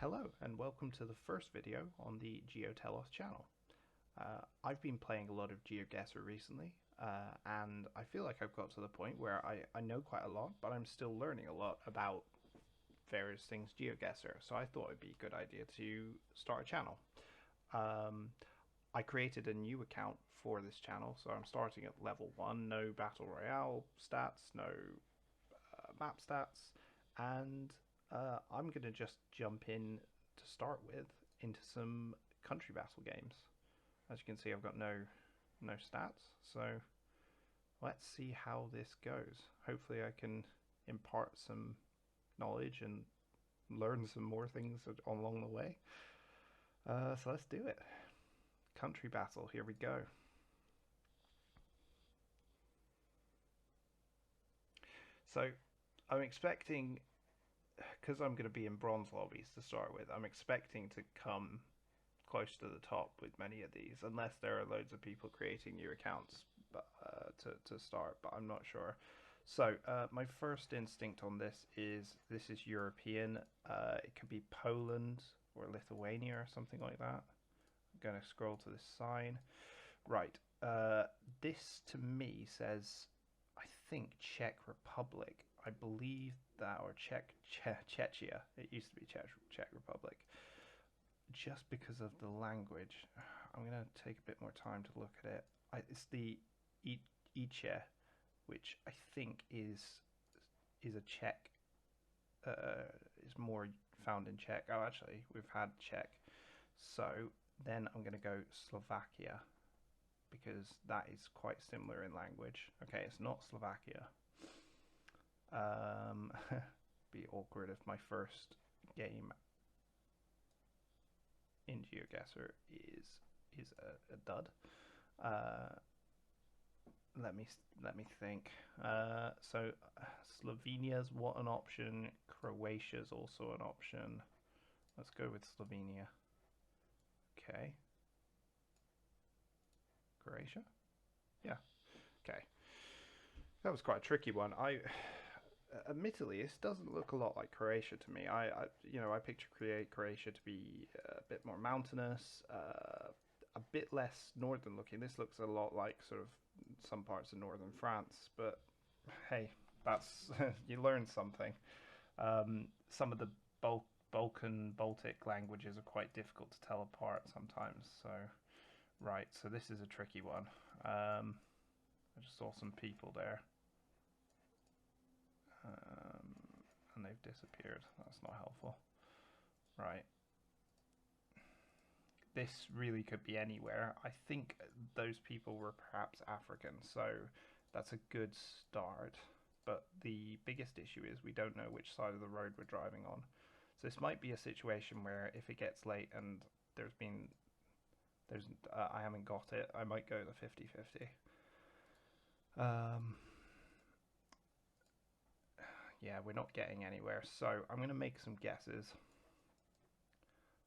Hello and welcome to the first video on the GeoTelos channel. I've been playing a lot of GeoGuessr recently and I feel like I've got to the point where I know quite a lot, but I'm still learning a lot about various things GeoGuessr, so I thought it'd be a good idea to start a channel. I created a new account for this channel, so I'm starting at level 1, no Battle Royale stats, no map stats, and I'm going to just jump in to start with into some country battle games. As you can see, I've got no stats, so let's see how this goes. Hopefully I can impart some knowledge and learn some more things along the way. So let's do it. Country battle, here we go. So I'm expecting, because I'm going to be in bronze lobbies to start with, I'm expecting to come close to the top with many of these, unless there are loads of people creating new accounts to start, but I'm not sure. So my first instinct on this is European. It could be Poland or Lithuania or something like that. I'm going to scroll to this sign. Right, this to me says, I think Czech Republic. I believe that, or Czechia. It used to be Czech Republic. Just because of the language, I'm going to take a bit more time to look at it. It's the Iche, which I think is a Czech. Is more found in Czech. Oh, actually, we've had Czech. So then I'm going to go Slovakia, because that is quite similar in language. Okay, it's not Slovakia. Be awkward if my first game in GeoGuessr is a dud. Let me think. So Slovenia's what an option. Croatia's also an option. Let's go with Slovenia. Okay. Croatia? Yeah. Okay. That was quite a tricky one. Admittedly, this doesn't look a lot like Croatia to me. I picture Croatia to be a bit more mountainous, a bit less northern looking. This looks a lot like sort of some parts of northern France, but hey, that's you learn something. Some of the Baltic languages are quite difficult to tell apart sometimes. So, right, so this is a tricky one. I just saw some people there. And they've disappeared. That's not helpful. Right. This really could be anywhere. I think those people were perhaps African, so that's a good start. But the biggest issue is we don't know which side of the road we're driving on. So this might be a situation where if it gets late and I haven't got it, I might go the 50-50. Yeah, we're not getting anywhere, so I'm going to make some guesses.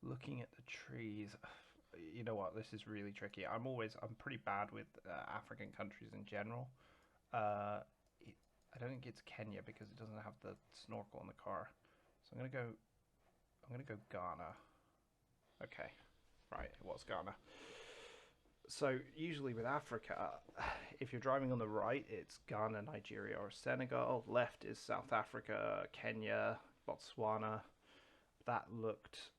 Looking at the trees, you know what, this is really tricky. I'm pretty bad with African countries in general. I don't think it's Kenya because it doesn't have the snorkel on the car. So I'm gonna go Ghana. Okay, right, it was Ghana. So usually with Africa, if you're driving on the right, it's Ghana, Nigeria, or Senegal. Left is South Africa, Kenya, Botswana. That looked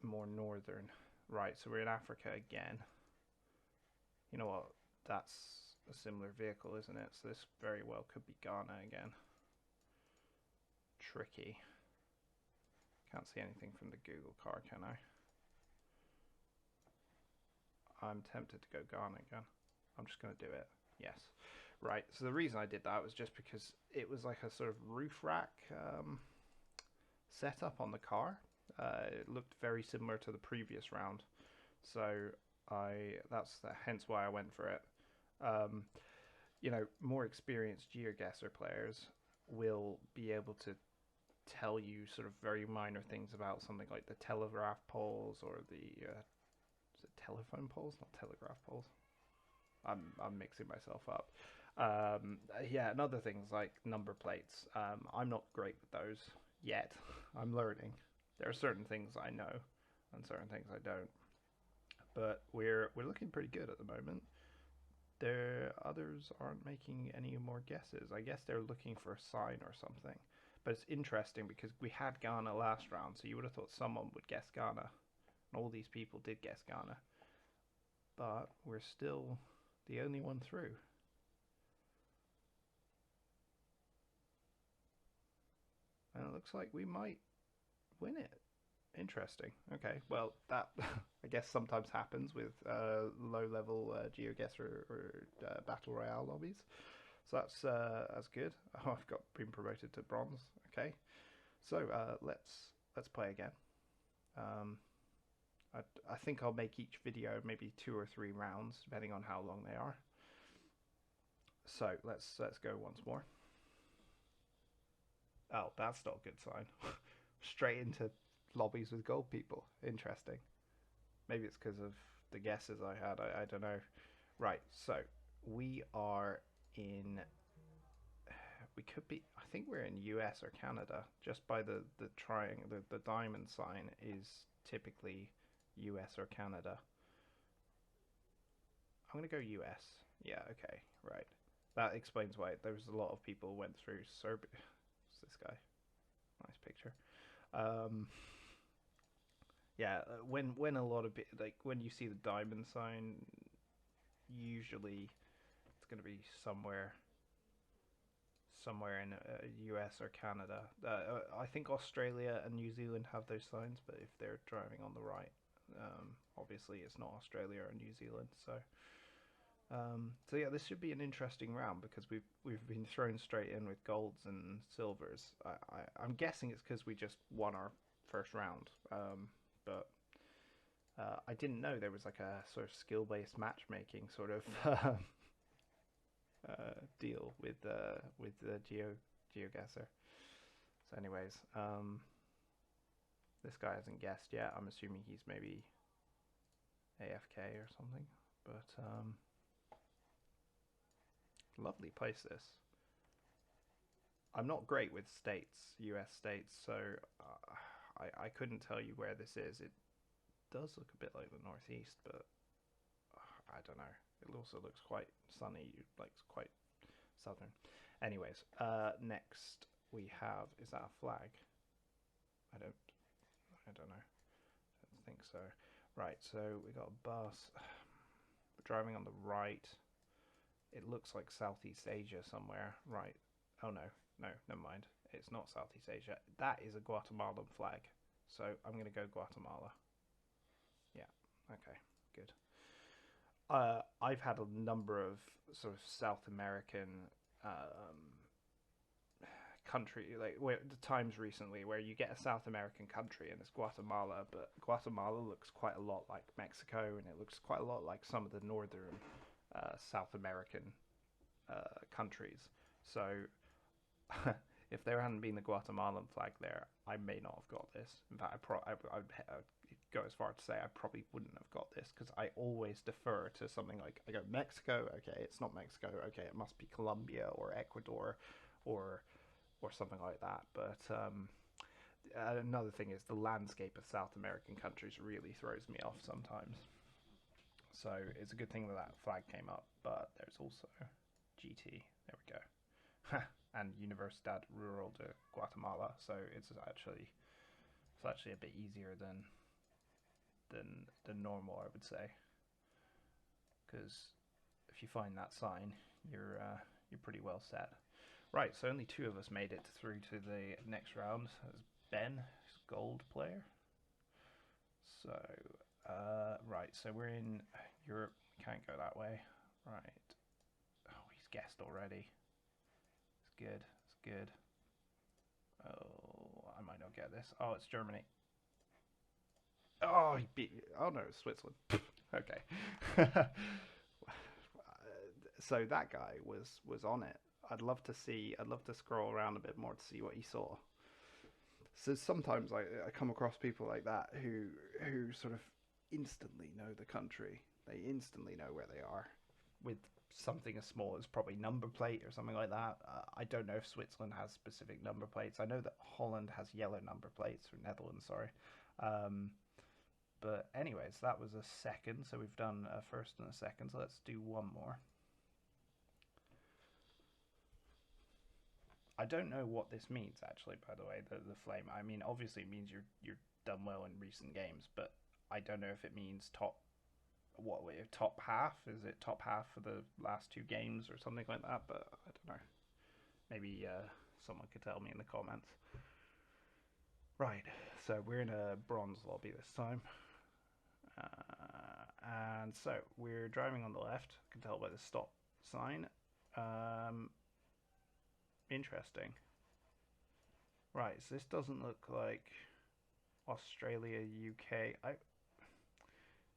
more northern. Right, so we're in Africa again. You know what? That's a similar vehicle, isn't it? So this very well could be Ghana again. Tricky. Can't see anything from the Google car, can I? I'm tempted to go Ghana again. I'm just going to do it. Yes. Right, so the reason I did that was just because it was like a sort of roof rack setup on the car. It looked very similar to the previous round. So hence why I went for it. More experienced GeoGuessr players will be able to tell you sort of very minor things about something like the telegraph poles or the is it telephone poles, not telegraph poles. I'm mixing myself up. Yeah, and other things like number plates. I'm not great with those yet. I'm learning. There are certain things I know and certain things I don't. But we're looking pretty good at the moment. There others aren't making any more guesses. I guess they're looking for a sign or something. But it's interesting because we had Ghana last round, so you would have thought someone would guess Ghana. And all these people did guess Ghana. But we're still the only one through. And it looks like we might win it. Interesting. Okay, well, that I guess sometimes happens with low-level GeoGuessr or Battle Royale lobbies. So that's good. Oh, I've got been promoted to bronze. Okay, so let's play again. I think I'll make each video maybe 2 or 3 rounds, depending on how long they are. So let's go once more. Oh, that's not a good sign. Straight into lobbies with gold people. Interesting. Maybe it's because of the guesses I had. I don't know. Right, so we are in. We could be. I think we're in US or Canada. Just by the triangle, the diamond sign is typically US or Canada. I'm gonna go US. Yeah. Okay. Right. That explains why there was a lot of people went through Serbia. What's this guy? Nice picture. Yeah, when a lot of like when you see the diamond sign, usually it's going to be somewhere in US or Canada. I think Australia and New Zealand have those signs, but if they're driving on the right, obviously it's not Australia or New Zealand. So yeah, this should be an interesting round because we've been thrown straight in with golds and silvers. I'm guessing it's because we just won our first round, but I didn't know there was like a sort of skill-based matchmaking sort of deal with the GeoGuessr. So, anyways, this guy hasn't guessed yet. I'm assuming he's maybe AFK or something, but lovely place this. I'm not great with states, US states, so I couldn't tell you where this is. It does look a bit like the Northeast, but I don't know. It also looks quite sunny, like quite southern. Anyways, next we have, is that a flag? I don't know. I don't think so. Right, so we got a bus. We're driving on the right. It looks like Southeast Asia somewhere. Right. Oh no, never mind. It's not Southeast Asia. That is a Guatemalan flag. So I'm going to go Guatemala. Yeah, okay, good. I've had a number of sort of South American country, like the times recently where you get a South American country and it's Guatemala, but Guatemala looks quite a lot like Mexico, and it looks quite a lot like some of the northern South American countries. So if there hadn't been the Guatemalan flag there, I may not have got this. In fact, I'd go as far to say I probably wouldn't have got this, because I always defer to something like, I go Mexico, okay, it's not Mexico, okay, it must be Colombia or Ecuador or something like that. But another thing is the landscape of South American countries really throws me off sometimes. So it's a good thing that that flag came up, but there's also GT. There we go. And Universidad Rural de Guatemala. So it's actually a bit easier than normal, I would say. Because if you find that sign, you're pretty well set. Right, so only 2 of us made it through to the next round. There's Ben, gold player. So, right, so we're in Europe. Can't go that way. Right. Oh, he's guessed already. It's good. It's good. Oh, I might not get this. Oh, it's Germany. Oh, he beat. Oh no, it's Switzerland. Okay. So that guy was on it. I'd love to scroll around a bit more to see what he saw. So sometimes I come across people like that who sort of instantly know the country. They instantly know where they are. with something as small as probably number plate or something like that. I don't know if Switzerland has specific number plates. I know that Holland has yellow number plates, or Netherlands, sorry. Um, but anyways, that was a second, so we've done a first and a second. So let's do one more. I don't know what this means actually. By the way, the flame. I mean, obviously it means you're done well in recent games, but I don't know if it means top half. Is it top half for the last two games or something like that? But I don't know. Maybe someone could tell me in the comments. Right, so we're in a bronze lobby this time. And so we're driving on the left. I can tell by the stop sign. Um, Interesting. Right, so this doesn't look like Australia, UK.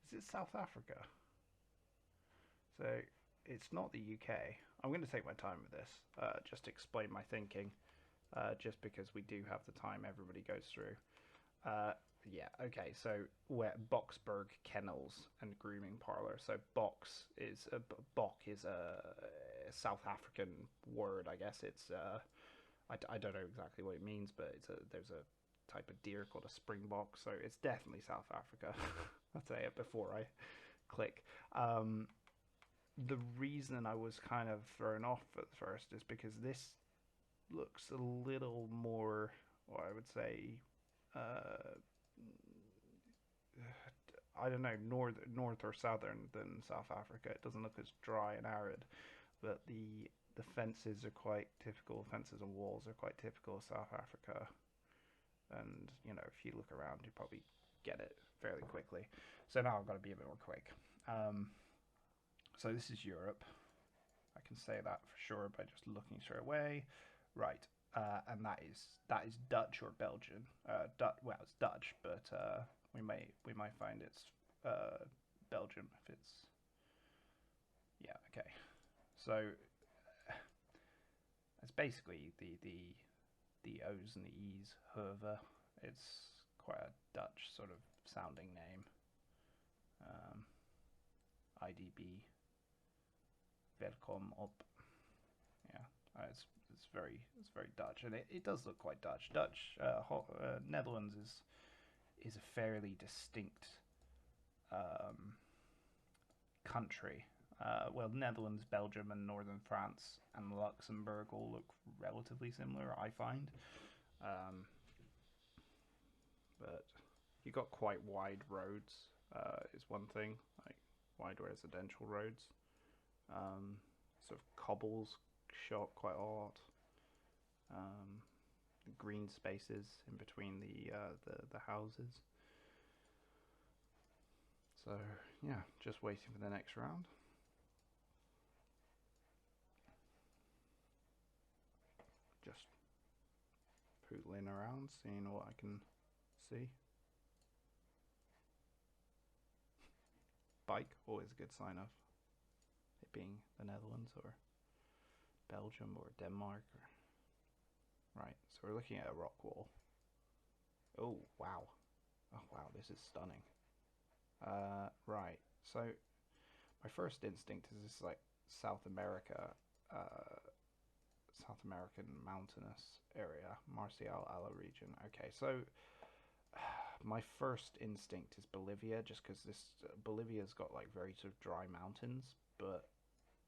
Is it South Africa? So it's not the UK. I'm going to take my time with this, just to explain my thinking, just because we do have the time everybody goes through. Yeah, okay, so we're Boxburg Kennels and Grooming Parlor. So Bok is a South African word, I guess. It's I don't know exactly what it means, but there's a type of deer called a springbok, so it's definitely South Africa. I'll say it before I click. The reason I was kind of thrown off at first is because this looks a little more, what I would say, I don't know, north or southern than South Africa. It doesn't look as dry and arid, but the fences are quite typical. Fences and walls are quite typical of South Africa, and if you look around, you probably get it fairly quickly. So now I've got to be a bit more quick. So this is Europe. I can say that for sure by just looking straight away. Right, and that is Dutch or Belgian. Well, it's Dutch, but we might find it's Belgium if it's, yeah, okay. So it's basically the O's and the E's. However, it's quite a Dutch sort of sounding name. IDB. Welkom op. Yeah, it's very Dutch, and it does look quite Dutch. Netherlands is a fairly distinct country. Well, Netherlands, Belgium, and northern France and Luxembourg all look relatively similar, I find. But you got quite wide roads, is one thing, like wide residential roads. Sort of cobbles show up quite a lot. Green spaces in between the houses. So yeah, just waiting for the next round. Just pootling around, seeing what I can see. Bike, always a good sign of it being the Netherlands or Belgium or Denmark. Right, so we're looking at a rock wall. Oh, wow. Oh, wow, this is stunning. Right, so my first instinct is this like South American mountainous area, Marcial Ala region. Okay, so my first instinct is Bolivia, just because Bolivia's got like very sort of dry mountains, but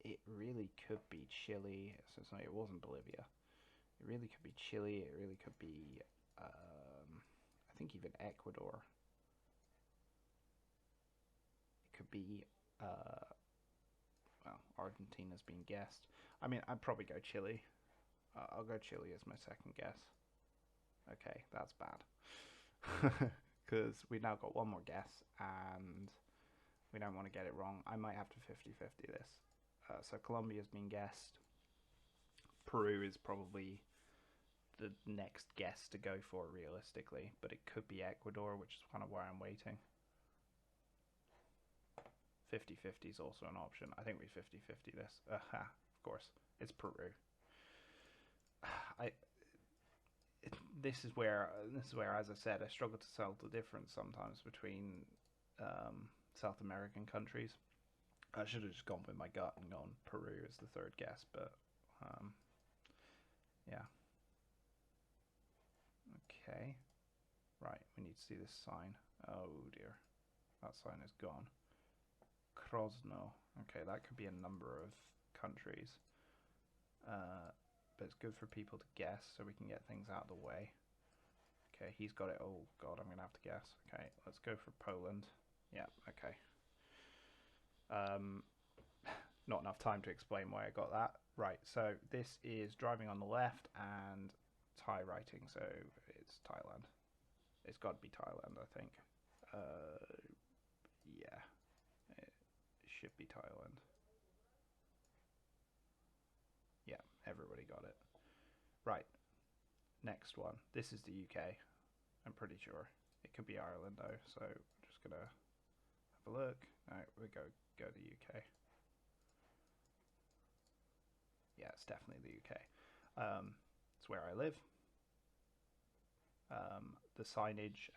it really could be Chile. So it wasn't Bolivia. It really could be Chile. It really could be, I think even Ecuador. It could be, well, Argentina's been guessed. I mean, I'd probably go Chile. I'll go Chile as my second guess. Okay, that's bad. Because we now got one more guess, and we don't want to get it wrong. I might have to 50-50 this. So Colombia's been guessed. Peru is probably the next guess to go for realistically, but it could be Ecuador, which is kind of why I'm waiting. 50-50 is also an option. I think we 50-50 this. Of course, it's Peru. This is where, as I said, I struggle to tell the difference sometimes between South American countries. I should have just gone with my gut and gone Peru as the third guess, but yeah. Okay. Right, we need to see this sign. Oh dear, that sign is gone. Krosno. Okay, that could be a number of countries. But it's good for people to guess so we can get things out of the way. Okay, he's got it. Oh god, I'm gonna have to guess. Okay, let's go for Poland. Yeah, okay. Not enough time to explain why I got that. Right, so this is driving on the left and Thai writing, so it's Thailand. It's got to be Thailand, I think. Yeah, it should be Thailand. Yeah, everybody got it. Right, next one. This is the UK. I'm pretty sure. It could be Ireland though, so I'm just gonna have a look. No, we go to the UK. Yeah, it's definitely the UK. It's where I live. The signage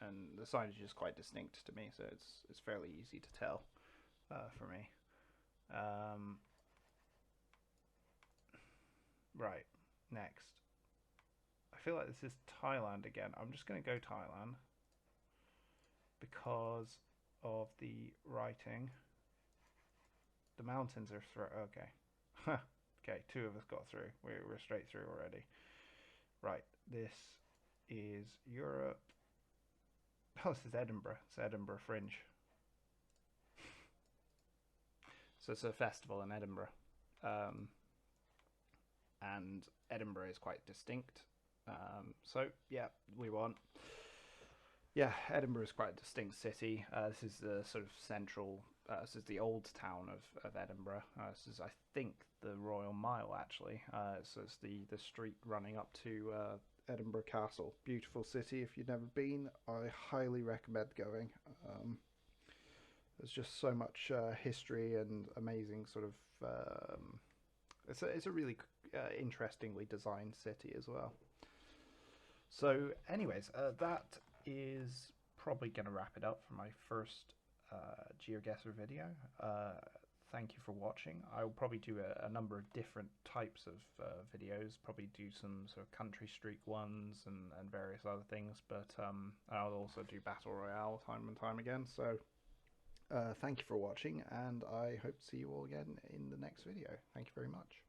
is quite distinct to me, so it's fairly easy to tell for me. Right, next. I feel like this is Thailand again. I'm just going to go Thailand because of the writing. The mountains are through. Okay. Okay, two of us got through. We're straight through already. Right, this is Europe. Oh, this is Edinburgh. It's Edinburgh Fringe. So it's a festival in Edinburgh. And Edinburgh is quite distinct. So, yeah, we won. Yeah, Edinburgh is quite a distinct city. This is the sort of central, this is the old town of Edinburgh. This is, I think, the Royal Mile, actually. So it's the street running up to Edinburgh Castle. Beautiful city. If you've never been, I highly recommend going. There's just so much history and amazing sort of... it's a really interestingly designed city as well. So, anyways, that is probably going to wrap it up for my first GeoGuessr video. Thank you for watching. I'll probably do a number of different types of videos, probably do some sort of country streak ones and various other things, but I'll also do Battle Royale time and time again. So, thank you for watching, and I hope to see you all again in the next video. Thank you very much.